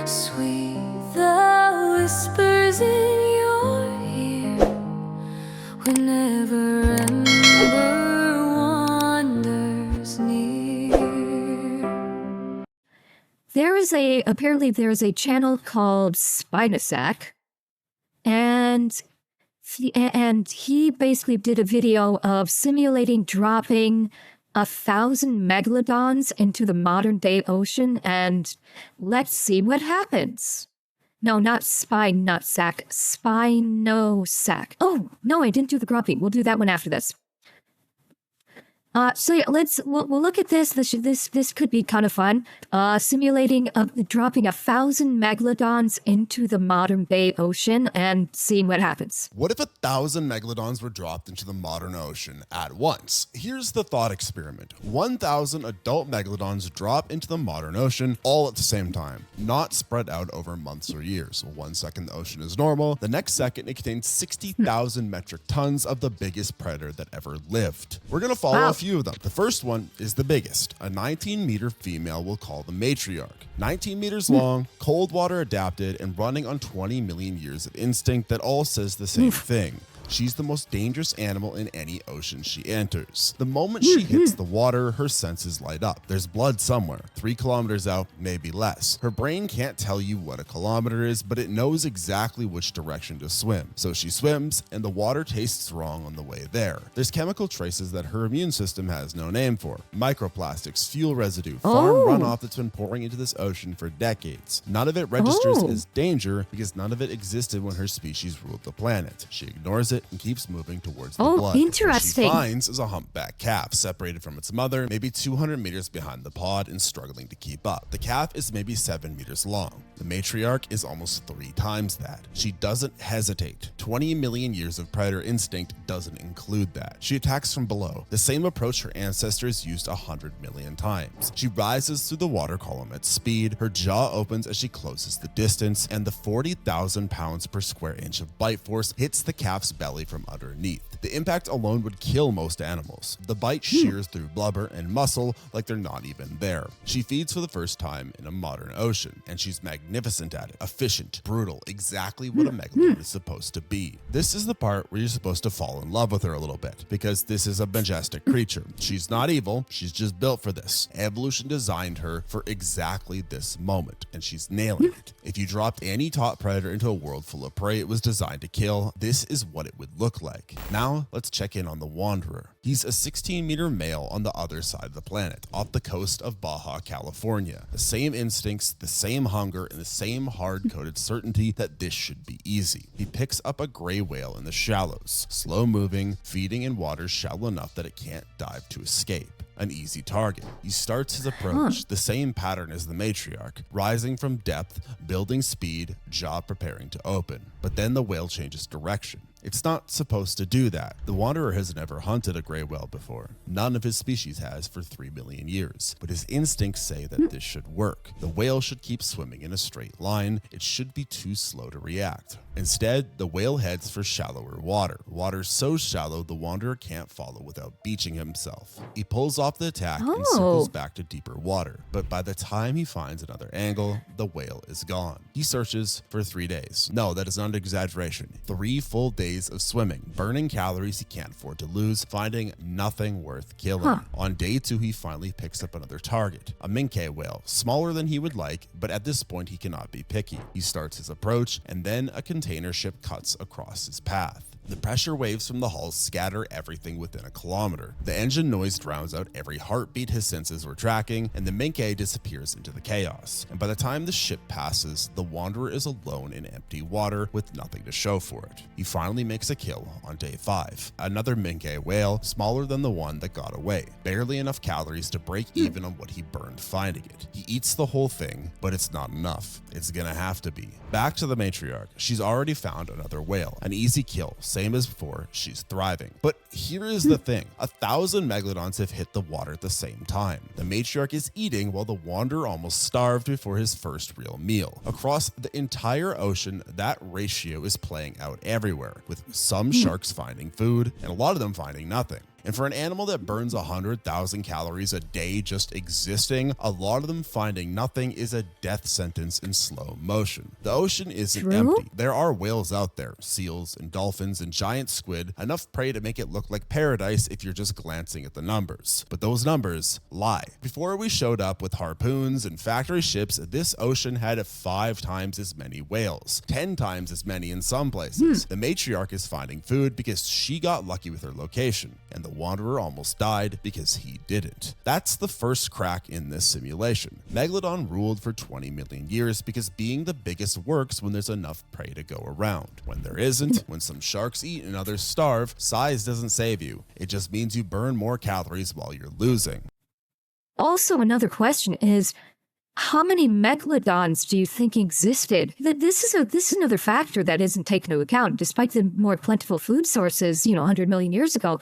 Sweet the whispers in your ear whenever Ember wanders near. Apparently there is a channel called Spinosac, and he basically did a video of simulating dropping 1,000 megalodons into the modern day ocean, and let's see what happens. No, not Spinosac, Spinosac. Oh, no, I didn't do the grumpy. We'll do that one after this. So yeah, we'll look at this. This could be kind of fun. Simulating dropping 1,000 megalodons into the modern day ocean and seeing what happens. What if 1,000 megalodons were dropped into the modern ocean at once? Here's the thought experiment. 1,000 adult megalodons drop into the modern ocean all at the same time, not spread out over months or years. 1 second the ocean is normal, the next second it contains 60,000 metric tons of the biggest predator that ever lived. We're gonna follow a few of them. The first one is the biggest. A 19-meter female we'll call the matriarch. 19 meters long, cold water adapted, and running on 20 million years of instinct that all says the same thing. She's the most dangerous animal in any ocean she enters. The moment she hits the water, her senses light up. There's blood somewhere, 3 kilometers out, maybe less. Her brain can't tell you what a kilometer is, but it knows exactly which direction to swim. So she swims, and the water tastes wrong on the way there. There's chemical traces that her immune system has no name for. Microplastics, fuel residue, farm runoff that's been pouring into this ocean for decades. None of it registers as danger because none of it existed when her species ruled the planet. She ignores it and keeps moving towards the blood. Interesting. What she finds is a humpback calf separated from its mother, maybe 200 meters behind the pod and struggling to keep up. The calf is maybe 7 meters long. The matriarch is almost 3 times that. She doesn't hesitate. 20 million years of predator instinct doesn't include that. She attacks from below, the same approach her ancestors used 100 million times. She rises through the water column at speed, her jaw opens as she closes the distance, and the 40,000 pounds per square inch of bite force hits the calf's belly from underneath. The impact alone would kill most animals. The bite shears through blubber and muscle like they're not even there. She feeds for the first time in a modern ocean, and she's magnificent at it. Efficient, brutal, exactly what a megalodon is supposed to be. This is the part where you're supposed to fall in love with her a little bit, because this is a majestic creature. She's not evil, she's just built for this. Evolution designed her for exactly this moment, and she's nailing it. If you dropped any top predator into a world full of prey it was designed to kill, this is what it would look like. Now, let's check in on the Wanderer. He's a 16-meter male on the other side of the planet, off the coast of Baja, California. The same instincts, the same hunger, and the same hard-coded certainty that this should be easy. He picks up a gray whale in the shallows, slow-moving, feeding in waters shallow enough that it can't dive to escape. An easy target. He starts his approach, the same pattern as the matriarch, rising from depth, building speed, jaw preparing to open. But then the whale changes direction. It's not supposed to do that. The Wanderer has never hunted a gray whale before. None of his species has for 3 million years. But his instincts say that this should work. The whale should keep swimming in a straight line. It should be too slow to react. Instead, the whale heads for shallower water. Water so shallow the Wanderer can't follow without beaching himself. He pulls off the attack and circles back to deeper water. But by the time he finds another angle, the whale is gone. He searches for 3 days. No, that is not an exaggeration. 3 full days of swimming, burning calories he can't afford to lose, finding nothing worth killing. On day 2, he finally picks up another target, a minke whale, smaller than he would like, but at this point he cannot be picky. He starts his approach, and then a container ship cuts across his path. The pressure waves from the hull scatter everything within a kilometer. The engine noise drowns out every heartbeat his senses were tracking, and the minke disappears into the chaos. And by the time the ship passes, the Wanderer is alone in empty water with nothing to show for it. He finally makes a kill on day 5. Another minke whale, smaller than the one that got away. Barely enough calories to break even on what he burned finding it. He eats the whole thing, but it's not enough. It's gonna have to be. Back to the matriarch. She's already found another whale. An easy kill. Same as before, she's thriving. But here is the thing. 1,000 megalodons have hit the water at the same time. The matriarch is eating while the Wanderer almost starved before his first real meal. Across the entire ocean, that ratio is playing out everywhere, with some sharks finding food and a lot of them finding nothing. And for an animal that burns 100,000 calories a day just existing, a lot of them finding nothing is a death sentence in slow motion. The ocean isn't True? empty. There are whales out there, seals and dolphins and giant squid, enough prey to make it look like paradise if you're just glancing at the numbers. But those numbers lie. Before we showed up with harpoons and factory ships, this ocean had 5 times as many whales, 10 times as many in some places. The matriarch is finding food because she got lucky with her location, and the wanderer almost died because he didn't. That's the first crack in this simulation. Megalodon ruled for 20 million years because being the biggest works when there's enough prey to go around. When there isn't, when some sharks eat and others starve, size doesn't save you. It just means you burn more calories while you're losing. Also, another question is, how many megalodons do you think existed? This is another factor that isn't taken into account. Despite the more plentiful food sources, 100 million years ago,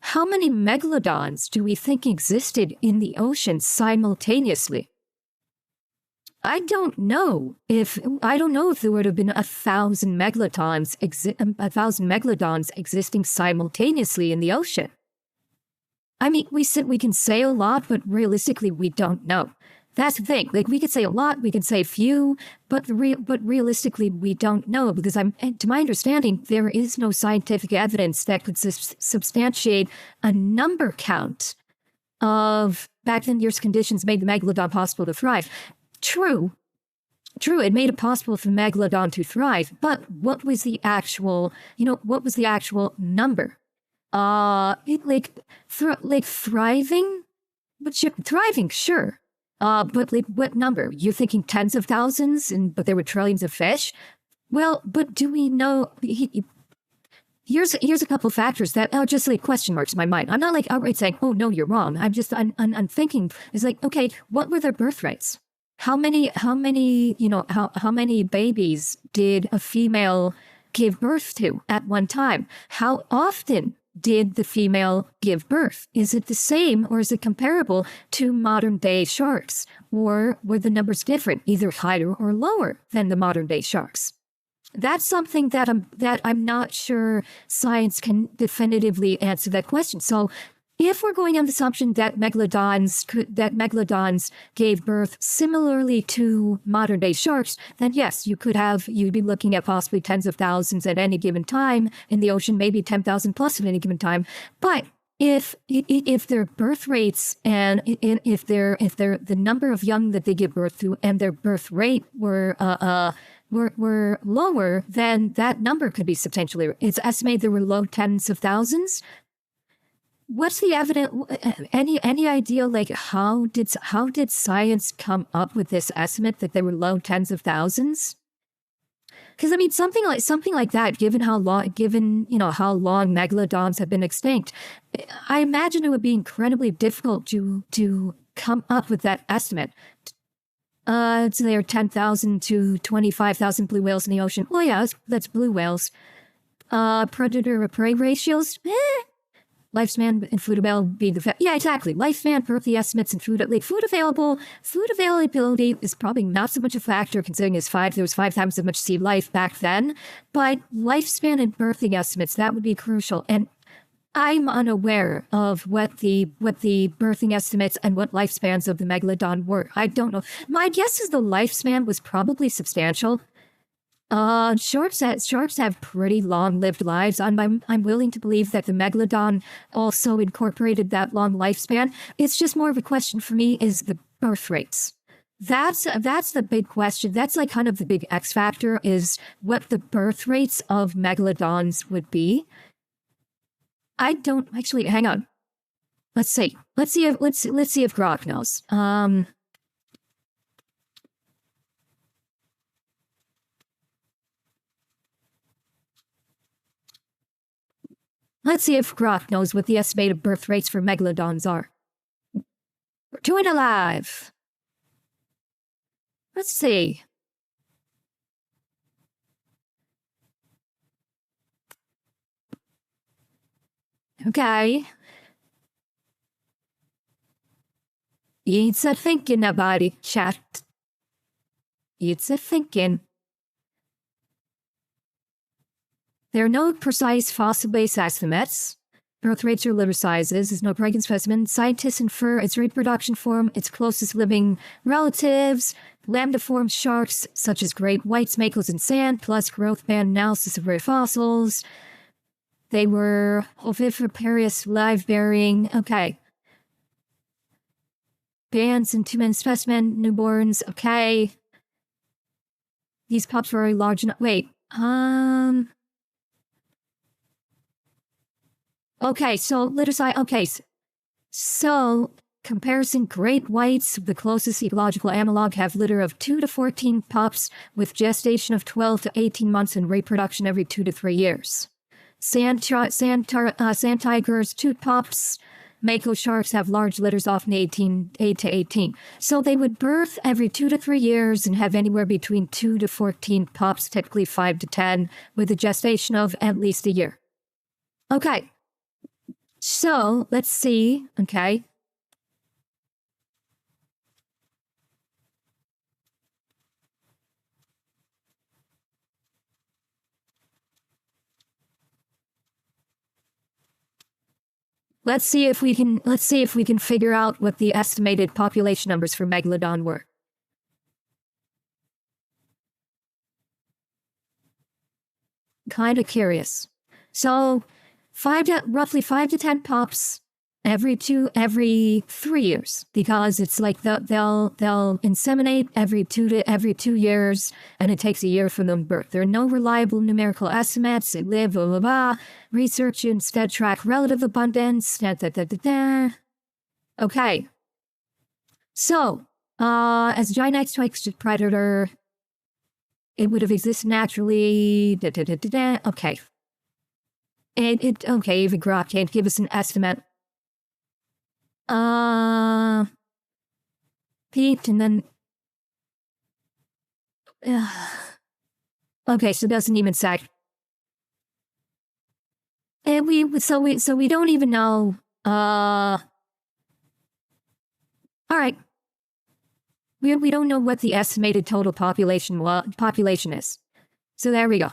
how many megalodons do we think existed in the ocean simultaneously? I don't know if there would have been 1,000 megalodons existing simultaneously in the ocean. I mean, we can say a lot, but realistically, we don't know. That's the thing. Like, we could say a lot, we can say few, but realistically, we don't know, because to my understanding, there is no scientific evidence that could substantiate a number count of back then years conditions made the megalodon possible to thrive. True, it made it possible for megalodon to thrive, but what was the actual number? Thriving? But thriving, sure. But like, what number? You're thinking tens of thousands, but there were trillions of fish? Well, but do we know? Here's a couple factors that are just like question marks in my mind. I'm not like outright saying, oh no, you're wrong. I'm thinking, it's like, okay, what were their birth rates? How many babies did a female give birth to at one time? How often did the female give birth? Is it the same or is it comparable to modern day sharks? Or were the numbers different, either higher or lower than the modern day sharks? That's something that I'm not sure science can definitively answer that question. So if we're going on the assumption that megalodons gave birth similarly to modern day sharks, then yes, you'd be looking at possibly tens of thousands at any given time in the ocean, maybe 10,000 plus at any given time. But if their birth rates and if the number of young that they give birth to and their birth rate were lower, then that number could be substantially. It's estimated there were low tens of thousands. What's the evidence? Any idea, like, how did science come up with this estimate that there were low tens of thousands? Because I mean, something like that, given how long megalodons have been extinct, I imagine it would be incredibly difficult to come up with that estimate. So there are 10,000 to 25,000 blue whales in the ocean. Oh yeah, that's blue whales. Predator to prey ratios. Lifespan and food availability. Yeah, exactly. Lifespan, birthday estimates, and food availability is probably not so much a factor, considering there was 5 times as much sea life back then. But lifespan and birthing estimates, that would be crucial. And I'm unaware of what the birthing estimates and what lifespans of the megalodon were. I don't know. My guess is the lifespan was probably substantial. Sharks have pretty long-lived lives. I'm willing to believe that the megalodon also incorporated that long lifespan. It's just more of a question for me is the birth rates. That's the big question. That's like kind of the big X factor, is what the birth rates of megalodons would be. I don't actually. Hang on. Let's see if Grok knows. Let's see if Grok knows what the estimated birth rates for megalodons are. We're doing it live. Let's see. Okay. It's a thinking about it, chat. It's a thinking. There are no precise fossil-based estimates, birth rates or litter sizes. There's no pregnant specimen. Scientists infer its reproduction form, its closest living relatives, lambda-form sharks such as great whites, makos, and sand, plus growth band analysis of rare fossils. They were oviviparous, live-bearing. Okay. Bands and 2-man specimen, newborns. Okay. These pups were very large enough. Wait. Okay, so litter size. Okay, so comparison: great whites, the closest ecological analog, have litter of 2 to 14 pups with gestation of 12 to 18 months and reproduction every 2 to 3 years. Sand tigers, 2 pups. Mako sharks have large litters, often 8 to 18. So they would birth every 2 to 3 years and have anywhere between 2 to 14 pups, typically 5 to 10, with a gestation of at least a year. Okay. So let's see. Okay. Let's see if we can figure out what the estimated population numbers for Megalodon were. Kind of curious. So, roughly 5 to 10 pups every 3 years, because it's like they'll inseminate every 2 years, and it takes a year for them to birth. There are no reliable numerical estimates. They live, blah, blah, blah. Research instead track relative abundance. Okay. So, as a giant X-twice predator, it would have existed naturally. Okay. Okay, even Grok can't give us an estimate. Pete, and then... okay, so it doesn't even say. And so we don't even know, alright. We don't know what the estimated total population is. So there we go.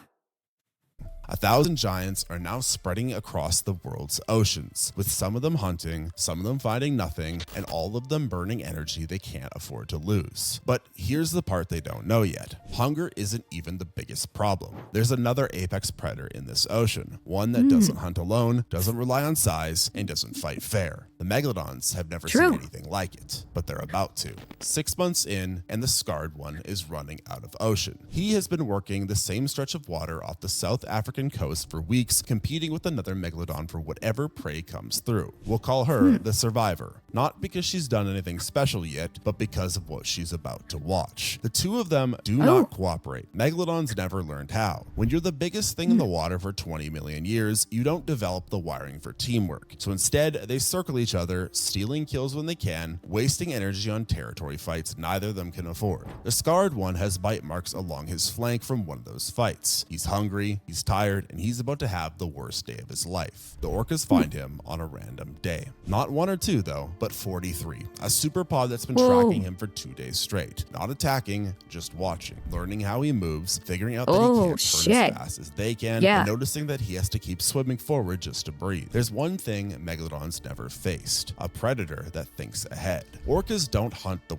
1,000 giants are now spreading across the world's oceans, with some of them hunting, some of them finding nothing, and all of them burning energy they can't afford to lose. But here's the part they don't know yet. Hunger isn't even the biggest problem. There's another apex predator in this ocean, one that doesn't hunt alone, doesn't rely on size, and doesn't fight fair. The megalodons have never seen anything like it, but they're about to. 6 months in, and the scarred one is running out of ocean. He has been working the same stretch of water off the South African coast for weeks, competing with another megalodon for whatever prey comes through. We'll call her the survivor, not because she's done anything special yet, but because of what she's about to watch. The two of them do not cooperate. Megalodons never learned how. When you're the biggest thing in the water for 20 million years, you don't develop the wiring for teamwork. So instead, they circle each other, stealing kills when they can, wasting energy on territory fights neither of them can afford. The scarred one has bite marks along his flank from one of those fights. He's hungry, he's tired, and he's about to have the worst day of his life. The orcas find him on a random day. Not 1 or 2 though, but 43. A super pod that's been tracking him for 2 days straight. Not attacking, just watching. Learning how he moves, figuring out that he can't turn as fast as they can, and noticing that he has to keep swimming forward just to breathe. There's one thing megalodons never faced. A predator that thinks ahead. Orcas don't hunt the...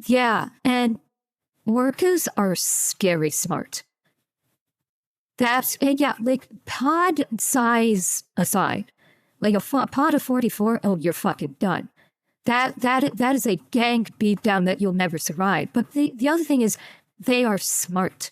Yeah, and orcas are scary smart. That's, like, pod size aside, like a pod of 44, oh, you're fucking done. That is a gang beatdown that you'll never survive. But the other thing is, they are smart.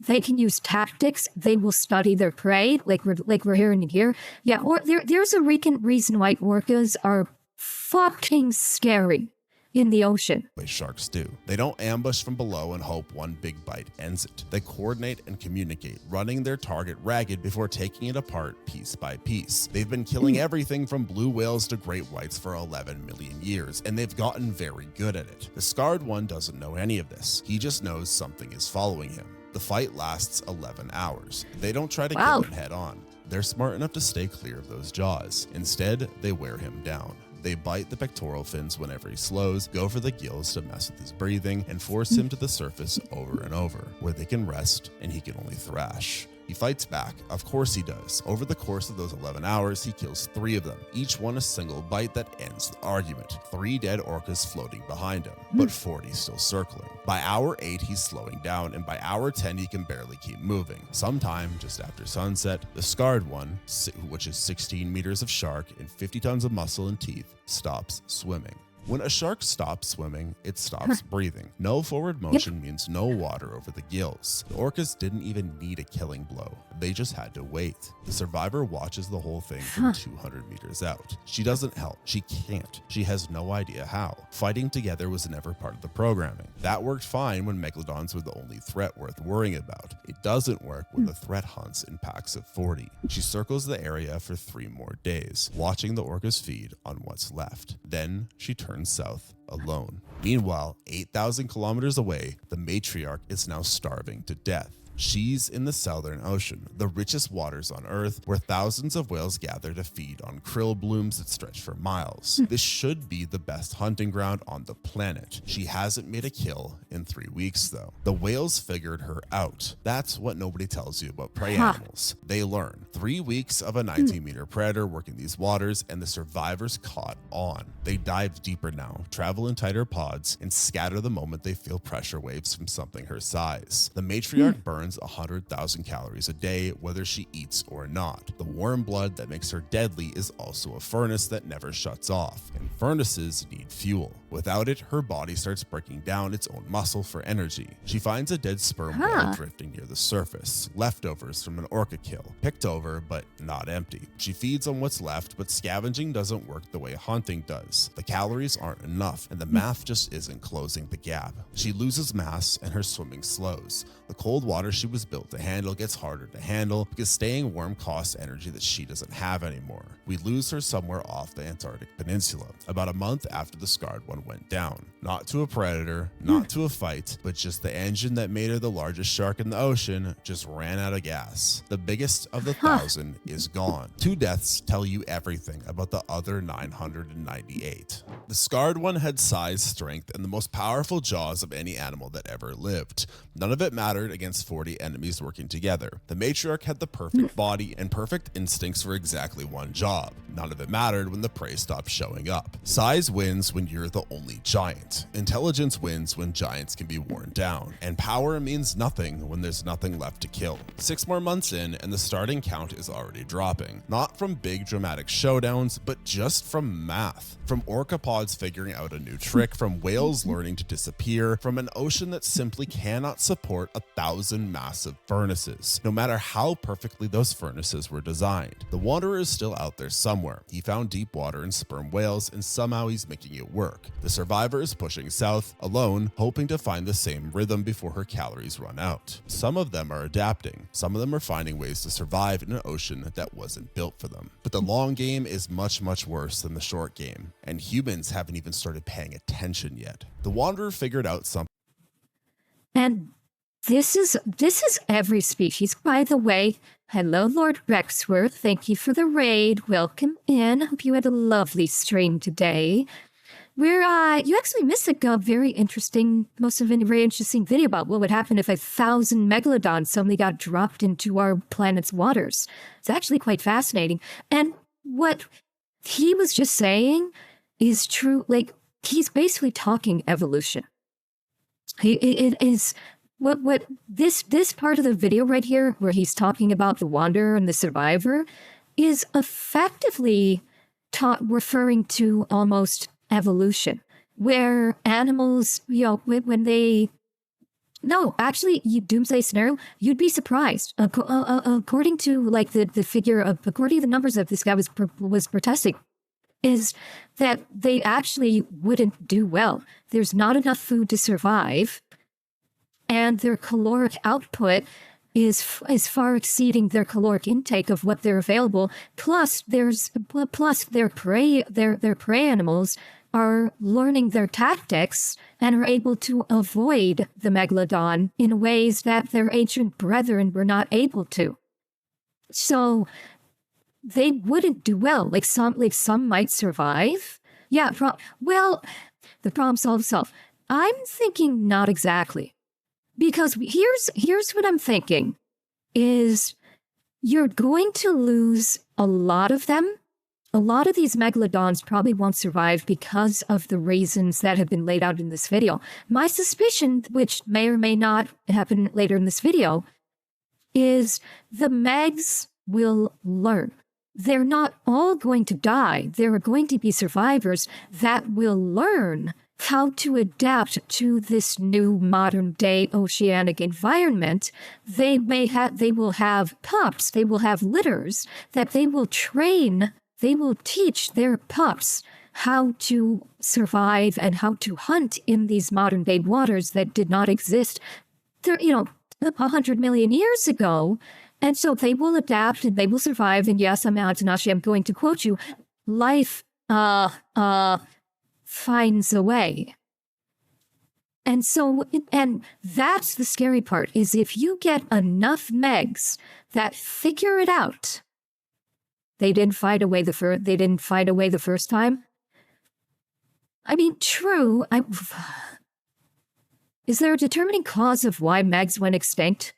They can use tactics. They will study their prey, like we're hearing here. Yeah, or there's a reason why orcas are fucking scary in the ocean. Way sharks do. They don't ambush from below and hope one big bite ends it. They coordinate and communicate, running their target ragged before taking it apart piece by piece. They've been killing everything from blue whales to great whites for 11 million years, and they've gotten very good at it. The scarred one doesn't know any of this. He just knows something is following him. The fight lasts 11 hours. They don't try to kill him head on. They're smart enough to stay clear of those jaws. Instead, they wear him down. They bite the pectoral fins whenever he slows, go for the gills to mess with his breathing, and force him to the surface over and over, where they can rest and he can only thrash. He fights back. Of course he does. Over the course of those 11 hours, he kills 3 of them, each one a single bite that ends the argument. 3 dead orcas floating behind him, but 40 still circling. By hour 8, he's slowing down, and by hour 10, he can barely keep moving. Sometime just after sunset, the scarred one, which is 16 meters of shark and 50 tons of muscle and teeth, stops swimming. When a shark stops swimming, it stops breathing. No forward motion means no water over the gills. The orcas didn't even need a killing blow. They just had to wait. The survivor watches the whole thing from 200 meters out. She doesn't help. She can't. She has no idea how. Fighting together was never part of the programming. That worked fine when megalodons were the only threat worth worrying about. It doesn't work when the threat hunts in packs of 40. She circles the area for 3 more days, watching the orcas feed on what's left. Then she turns south alone. Meanwhile, 8,000 kilometers away, the matriarch is now starving to death. She's in the Southern Ocean, the richest waters on Earth, where thousands of whales gather to feed on krill blooms that stretch for miles. This should be the best hunting ground on the planet. She hasn't made a kill in 3 weeks, though. The whales figured her out. That's what nobody tells you about prey animals. They learn. 3 weeks of a 19-meter predator working these waters, and the survivors caught on. They dive deeper now, travel in tighter pods, and scatter the moment they feel pressure waves from something her size. The matriarch burns 100,000 calories a day, whether she eats or not. The warm blood that makes her deadly is also a furnace that never shuts off, and furnaces need fuel. Without it, her body starts breaking down its own muscle for energy. She finds a dead sperm whale drifting near the surface, leftovers from an orca kill, picked over but not empty. She feeds on what's left, but scavenging doesn't work the way hunting does. The calories aren't enough, and the math just isn't closing the gap. She loses mass, and her swimming slows. The cold water she was built to handle gets harder to handle because staying warm costs energy that she doesn't have anymore. We lose her somewhere off the Antarctic Peninsula, about a month after the scarred one went down. Not to a predator, not to a fight, but just the engine that made her the largest shark in the ocean just ran out of gas. The biggest of the 1,000 is gone. 2 deaths tell you everything about the other 998. The scarred one had size, strength, and the most powerful jaws of any animal that ever lived. None of it mattered against 40 enemies working together. The matriarch had the perfect body and perfect instincts for exactly one job. None of it mattered when the prey stopped showing up. Size wins when you're the only giant. Intelligence wins when giants can be worn down. And power means nothing when there's nothing left to kill. 6 more months in, and the starting count is already dropping. Not from big dramatic showdowns, but just from math. From orcapods figuring out a new trick, from whales learning to disappear, from an ocean that simply cannot support 1,000 massive furnaces, no matter how perfectly those furnaces were designed. The Wanderer is still out there somewhere. He found deep water and sperm whales, and somehow he's making it work. The survivor is pushing south, alone, hoping to find the same rhythm before her calories run out. Some of them are adapting. Some of them are finding ways to survive in an ocean that wasn't built for them. But the long game is much, much worse than the short game, and humans haven't even started paying attention yet. The Wanderer figured out something. And this is every species. By the way, hello, Lord Rexworth. Thank you for the raid. Welcome in. Hope you had a lovely stream today. You actually missed a very interesting video about what would happen if 1,000 megalodons suddenly got dropped into our planet's waters. It's actually quite fascinating. And what he was just saying is true. Like, he's basically talking evolution. It is what this part of the video right here, where he's talking about the Wanderer and the Survivor, is effectively referring to almost evolution, where animals, when they... No, actually, doomsday scenario, you'd be surprised. According to according to the numbers that this guy was protesting, is that they actually wouldn't do well. There's not enough food to survive, and their caloric output is far exceeding their caloric intake of what they're available. Plus their prey animals are learning their tactics and are able to avoid the megalodon in ways that their ancient brethren were not able to. So they wouldn't do well. Like some might survive. Yeah, the problem solves itself. I'm thinking not exactly. Because here's what I'm thinking. is you're going to lose a lot of them. A lot of these megalodons probably won't survive because of the reasons that have been laid out in this video. My suspicion, which may or may not happen later in this video, is the megs will learn. They're not all going to die. There are going to be survivors that will learn how to adapt to this new modern day oceanic environment. They will have pups, they will have litters that they will train. They will teach their pups how to survive and how to hunt in these modern day waters that did not exist, 100 million years ago. And so they will adapt and they will survive. And yes, Tanashi, I'm going to quote you. Life finds a way. And so, and that's the scary part, is if you get enough megs that figure it out. They didn't fight away the first time. I mean, true. Is there a determining cause of why megs went extinct?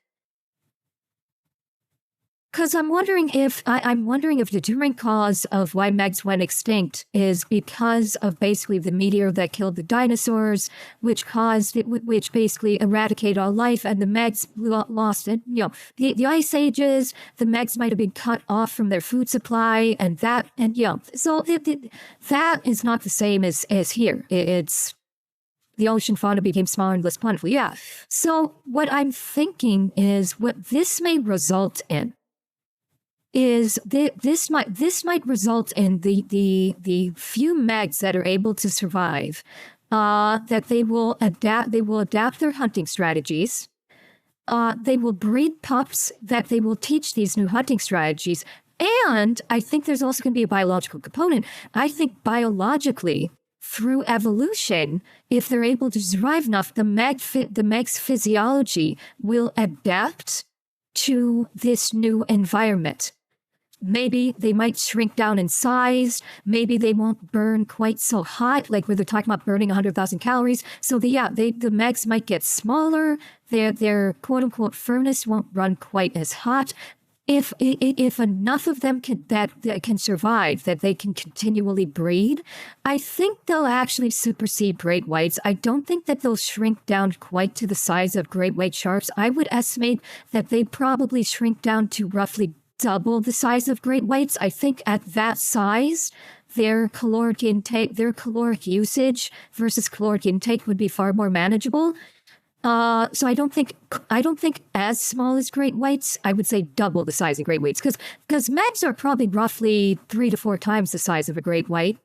Because I'm wondering if the determining cause of why megs went extinct is because of basically the meteor that killed the dinosaurs, which basically eradicated all life, and the megs lost it. The ice ages, the megs might have been cut off from their food supply, so that is not the same as here. It's the ocean fauna became smaller and less plentiful. Yeah. So what I'm thinking is what this may result in is this might result in the few megs that are able to survive, that they will adapt their hunting strategies. They will breed pups that they will teach these new hunting strategies. And I think there's also going to be a biological component. I think biologically, through evolution, if they're able to survive enough, the meg's physiology will adapt to this new environment. Maybe they might shrink down in size. Maybe they won't burn quite so hot, like where they're talking about burning 100,000 calories. So the megs might get smaller. Their quote unquote furnace won't run quite as hot. If enough of them that can survive, that they can continually breed, I think they'll actually supersede great whites. I don't think that they'll shrink down quite to the size of great white sharks. I would estimate that they probably shrink down to roughly double the size of great whites. I think at that size, their caloric usage versus caloric intake would be far more manageable. So I don't think as small as great whites. I would say double the size of great whites, because megs are probably roughly 3 to 4 times the size of a great white.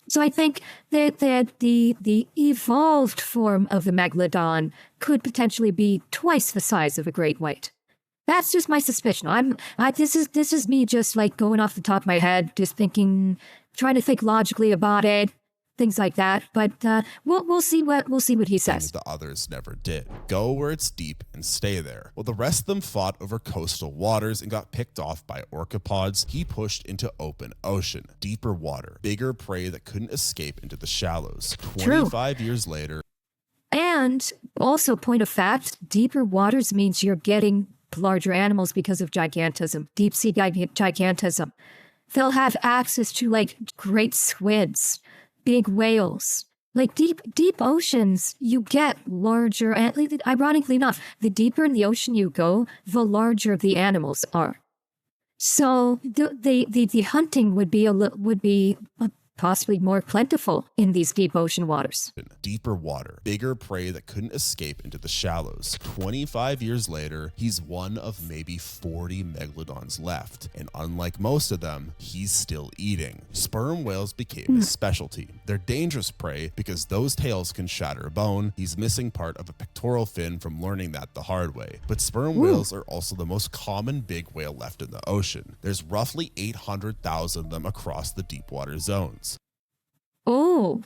So I think that the evolved form of the megalodon could potentially be twice the size of a great white. That's just my suspicion. This is me just like going off the top of my head, just thinking, trying to think logically about it, things like that. But we'll see what he says. The others never did. Go where it's deep and stay there. While the rest of them fought over coastal waters and got picked off by orcapods, he pushed into open ocean, deeper water, bigger prey that couldn't escape into the shallows. 25 years later. And also, point of fact, deeper waters means you're getting larger animals because of gigantism, deep sea gigantism. They'll have access to like great squids, big whales. Like deep oceans, you get larger, and ironically enough, the deeper in the ocean you go, the larger the animals are. So the hunting would be possibly more plentiful in these deep ocean waters. Deeper water, bigger prey that couldn't escape into the shallows. 25 years later, he's one of maybe 40 megalodons left. And unlike most of them, he's still eating. Sperm whales became his specialty. They're dangerous prey because those tails can shatter a bone. He's missing part of a pectoral fin from learning that the hard way. But sperm whales are also the most common big whale left in the ocean. There's roughly 800,000 of them across the deep water zones. Oh,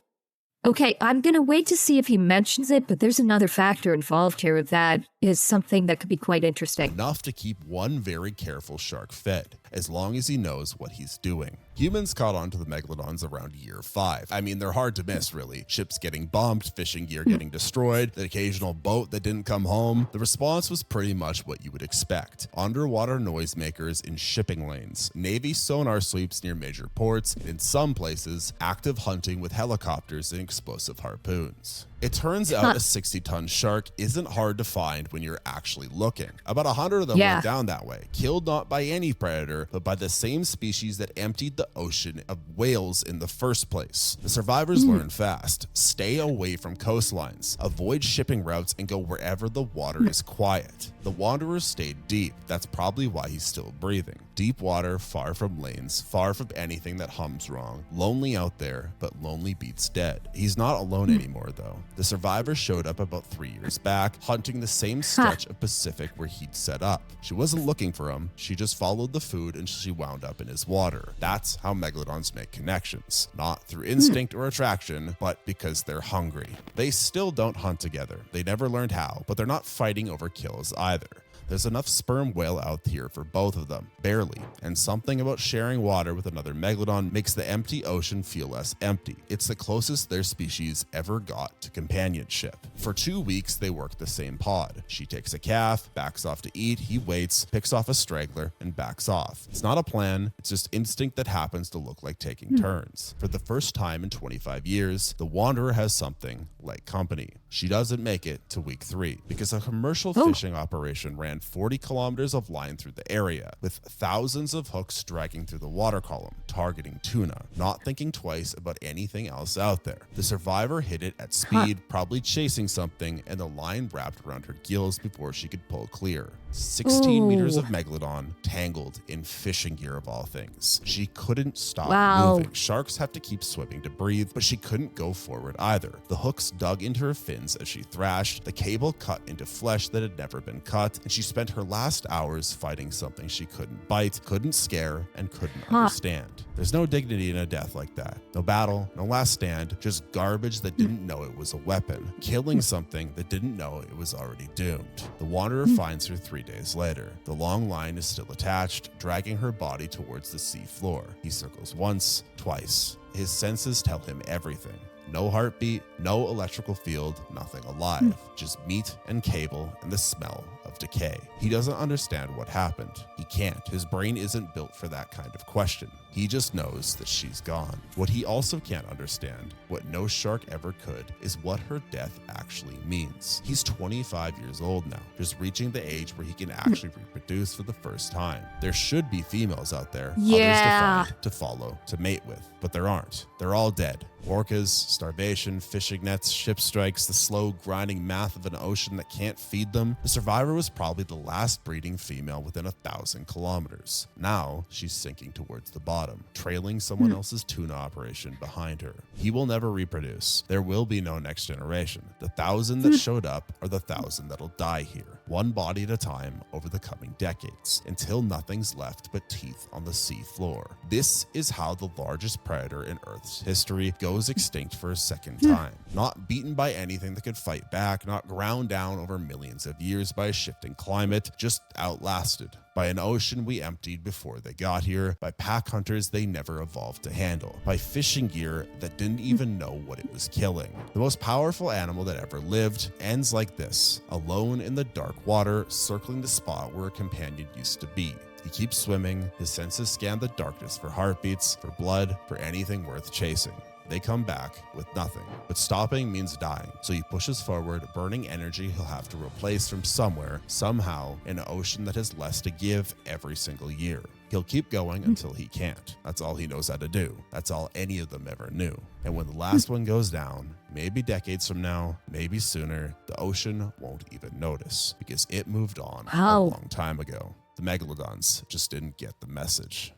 okay. I'm going to wait to see if he mentions it, but there's another factor involved here that is something that could be quite interesting. Enough to keep one very careful shark fed. as long as he knows what he's doing. Humans caught on to the megalodons around year 5. I mean, they're hard to miss, really. Ships getting bombed, fishing gear getting destroyed, the occasional boat that didn't come home. The response was pretty much what you would expect. Underwater noisemakers in shipping lanes, Navy sonar sweeps near major ports, and in some places, active hunting with helicopters and explosive harpoons. It turns out a 60-ton shark isn't hard to find when you're actually looking. About 100 of them went down that way, killed not by any predator, but by the same species that emptied the ocean of whales in the first place. The survivors learned fast. Stay away from coastlines, avoid shipping routes, and go wherever the water is quiet. The wanderer stayed deep. That's probably why he's still breathing. Deep water, far from lanes, far from anything that hums wrong. Lonely out there, but lonely beats dead. He's not alone anymore, though. The survivor showed up about 3 years back, hunting the same stretch of Pacific where he'd set up. She wasn't looking for him, she just followed the food until she wound up in his water. That's how megalodons make connections. Not through instinct or attraction, but because they're hungry. They still don't hunt together. They never learned how, but they're not fighting over kills either. There's enough sperm whale out here for both of them, barely, and something about sharing water with another megalodon makes the empty ocean feel less empty. It's the closest their species ever got to companionship. For 2 weeks, they work the same pod. She takes a calf, backs off to eat, he waits, picks off a straggler, and backs off. It's not a plan, it's just instinct that happens to look like taking turns. For the first time in 25 years, the wanderer has something like company. She doesn't make it to week 3 because a commercial fishing operation ran 40 kilometers of line through the area, with thousands of hooks dragging through the water column, targeting tuna, not thinking twice about anything else out there. The survivor hit it at speed, probably chasing something, and the line wrapped around her gills before she could pull clear. 16 meters of megalodon tangled in fishing gear of all things. She couldn't stop moving. Sharks have to keep swimming to breathe, but she couldn't go forward either. The hooks dug into her fins as she thrashed, the cable cut into flesh that had never been cut, and she spent her last hours fighting something she couldn't bite, couldn't scare, and couldn't understand. There's no dignity in a death like that. No battle, no last stand, just garbage that didn't know it was a weapon, killing something that didn't know it was already doomed. The wanderer finds her 3 days later. The long line is still attached, dragging her body towards the sea floor. He circles once, twice. His senses tell him everything. No heartbeat, no electrical field, nothing alive. Just meat and cable and the smell of decay. He doesn't understand what happened. He can't. His brain isn't built for that kind of question. He just knows that she's gone. What he also can't understand, what no shark ever could, is what her death actually means. He's 25 years old now, just reaching the age where he can actually reproduce for the first time. There should be females out there, others to find, to follow, to mate with, but there aren't. They're all dead. Orcas, starvation, fishing nets, ship strikes, the slow grinding math of an ocean that can't feed them. The survivor was probably the last breeding female within 1,000 kilometers. Now she's sinking towards the bottom, trailing someone else's tuna operation behind her. He will never reproduce. There will be no next generation. The 1,000 that showed up are the 1,000 that'll die here, one body at a time over the coming decades, until nothing's left but teeth on the sea floor. This is how the largest predator in Earth's history goes extinct for a second time. Not beaten by anything that could fight back, not ground down over millions of years by a shifting climate, just outlasted by an ocean we emptied before they got here, by pack hunters they never evolved to handle, by fishing gear that didn't even know what it was killing. The most powerful animal that ever lived ends like this, alone in the dark water, circling the spot where a companion used to be. He keeps swimming, his senses scan the darkness for heartbeats, for blood, for anything worth chasing. They come back with nothing, but stopping means dying. So he pushes forward, burning energy he'll have to replace from somewhere, somehow, in an ocean that has less to give every single year. He'll keep going until he can't. That's all he knows how to do. That's all any of them ever knew. And when the last one goes down, maybe decades from now, maybe sooner, the ocean won't even notice because it moved on a long time ago. The megalodons just didn't get the message.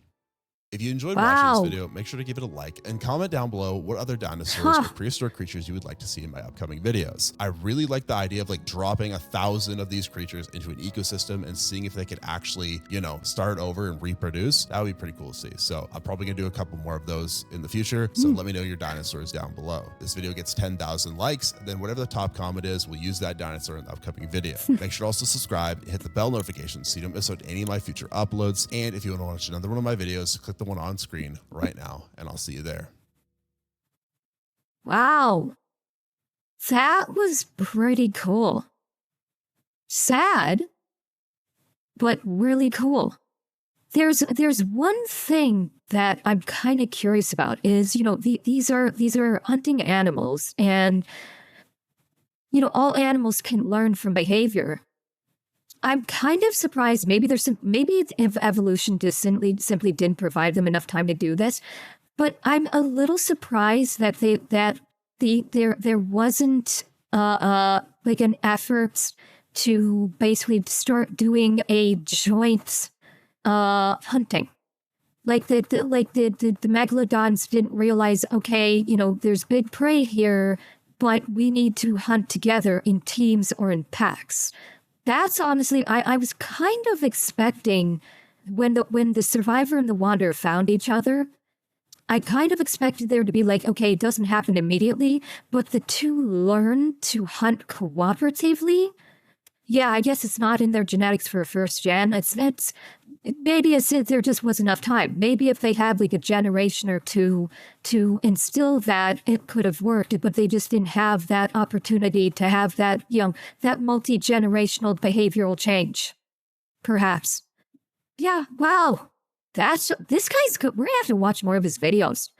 If you enjoyed Wow. watching this video, make sure to give it a like and comment down below what other dinosaurs or prehistoric creatures you would like to see in my upcoming videos. I really like the idea of like dropping 1,000 of these creatures into an ecosystem and seeing if they could actually, you know, start over and reproduce. That would be pretty cool to see. So I'm probably gonna do a couple more of those in the future. So let me know your dinosaurs down below. This video gets 10,000 likes, and then whatever the top comment is, we'll use that dinosaur in the upcoming video. Make sure to also subscribe and hit the bell notification so you don't miss out any of my future uploads. And if you want to watch another one of my videos, click the one on screen right now, and I'll see you there. Wow. That was pretty cool. Sad, but really cool. There's one thing that I'm kind of curious about is, you know, these are hunting animals, and you know, all animals can learn from behavior. I'm kind of surprised. Maybe if evolution just simply didn't provide them enough time to do this, but I'm a little surprised that there wasn't like an effort to basically start doing a joint hunting. Like the megalodons didn't realize, okay, you know, there's big prey here, but we need to hunt together in teams or in packs. That's honestly, I was kind of expecting when the survivor and the wanderer found each other, I kind of expected there to be like, okay, it doesn't happen immediately, but the two learn to hunt cooperatively. Yeah, I guess it's not in their genetics for a first gen. Maybe there just was enough time. Maybe if they had like a generation or two to instill that, it could have worked, but they just didn't have that opportunity to have that, you know, that multi-generational behavioral change. Perhaps. Yeah, wow. This guy's good. We're gonna have to watch more of his videos.